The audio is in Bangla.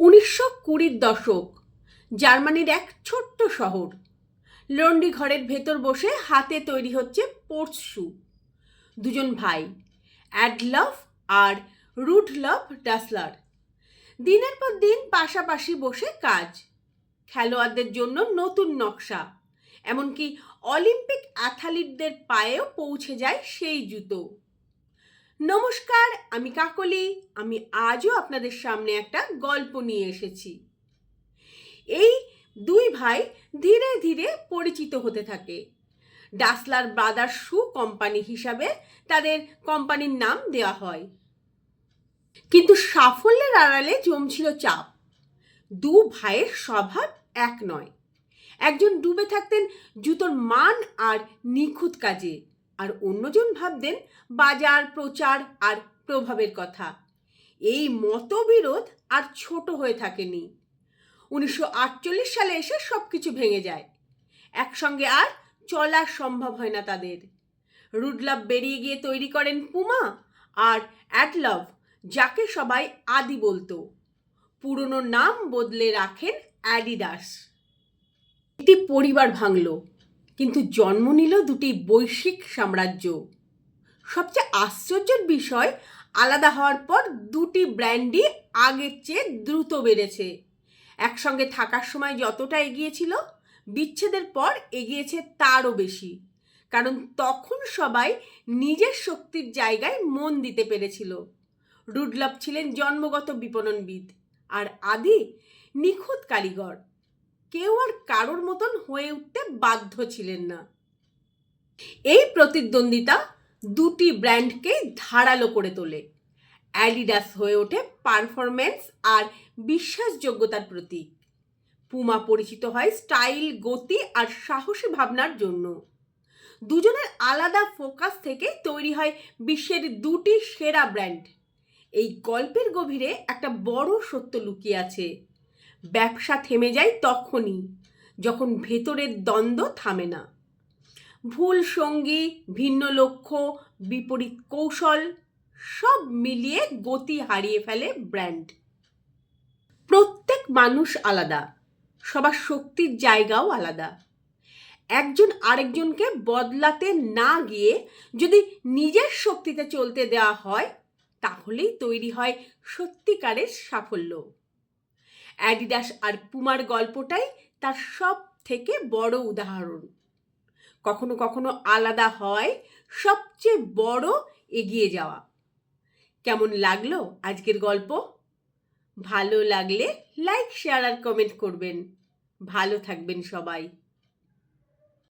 1920-র দশক, জার্মানির এক ছোট্ট শহর। লন্ড্রি ঘরের ভেতর বসে হাতে তৈরি হচ্ছে স্পোর্টস শু। দুজন ভাই, অ্যাডলফ আর রুডলফ ডাসলার, দিনের পর দিন পাশাপাশি বসে কাজ। খেলোয়াড়দের জন্য নতুন নকশা, এমনকি অলিম্পিক অ্যাথলিটদের পায়েও পৌঁছে যায় সেই জুতো। নমস্কার, আমি কাকলি। আমি আজও আপনাদের সামনে একটা গল্প নিয়ে এসেছি। এই দুই ভাই ধীরে ধীরে পরিচিত হতে থাকে। ডাসলার ব্রাদার্স শু কোম্পানি হিসাবে তাদের কোম্পানির নাম দেওয়া হয়। কিন্তু সাফল্যের আড়ালে জমছিল চাপ। দু ভাইয়ের স্বভাব এক নয়। একজন ডুবে থাকতেন জুতোর মান আর নিখুঁত কাজে, আর অন্যজন ভাবতেন বাজার, প্রচার আর প্রভাবের কথা। এই মতবিরোধ আর ছোট হয়ে থাকেনি। 1948 সালে এসে সবকিছু ভেঙে যায়। একসঙ্গে আর চলা সম্ভব হয় না তাদের। রুডলফ বেরিয়ে গিয়ে তৈরি করেন পুমা, আর অ্যাডলফ, যাকে সবাই আদি বলতো, পুরনো নাম বদলে রাখেন অ্যাডিডাস। একটি পরিবার ভাঙল, কিন্তু জন্ম নিল দুটি বৈশ্বিক সাম্রাজ্য। সবচেয়ে আশ্চর্যের বিষয়, আলাদা হওয়ার পর দুটি ব্র্যান্ডই আগের চেয়ে দ্রুত বেড়েছে। একসঙ্গে থাকার সময় যতটা এগিয়েছিল, বিচ্ছেদের পর এগিয়েছে তারও বেশি। কারণ তখন সবাই নিজের শক্তির জায়গায় মন দিতে পেরেছিল। রুডলফ ছিলেন জন্মগত বিপণনবিদ, আর আদি নিখুঁত কারিগর। কেউ আর কারোর মতন হয়ে উঠতে বাধ্য ছিলেন না। এই প্রতিদ্বন্দ্বিতা দুটি ব্র্যান্ডকে ধারালো করে তোলে। অ্যাডিডাস হয়ে ওঠে পারফরম্যান্স আর বিশ্বাসযোগ্যতার প্রতীক। পুমা পরিচিত হয় স্টাইল, গতি আর সাহসী ভাবনার জন্য। দুজনের আলাদা ফোকাস থেকে তৈরি হয় বিশ্বের দুটি সেরা ব্র্যান্ড। এই গল্পের গভীরে একটা বড় সত্য লুকিয়ে আছে। ব্যবসা থেমে যায় তখনই যখন ভেতরের দ্বন্দ্ব থামে না। ভুল সঙ্গী, ভিন্ন লক্ষ্য, বিপরীত কৌশল, সব মিলিয়ে গতি হারিয়ে ফেলে ব্র্যান্ড। প্রত্যেক মানুষ আলাদা, সবার শক্তির জায়গাও আলাদা। একজন আরেকজনকে বদলাতে না গিয়ে যদি নিজের শক্তিতে চলতে দেওয়া হয়, তাহলেই তৈরি হয় সত্যিকারের সাফল্য। অ্যাডিডাস আর পুমার গল্পটাই তার সব থেকে বড় উদাহরণ। কখনো কখনো আলাদা হয় সবচেয়ে বড় এগিয়ে যাওয়া। কেমন লাগলো আজকের গল্প? ভালো লাগলে লাইক, শেয়ার আর কমেন্ট করবেন। ভালো থাকবেন সবাই।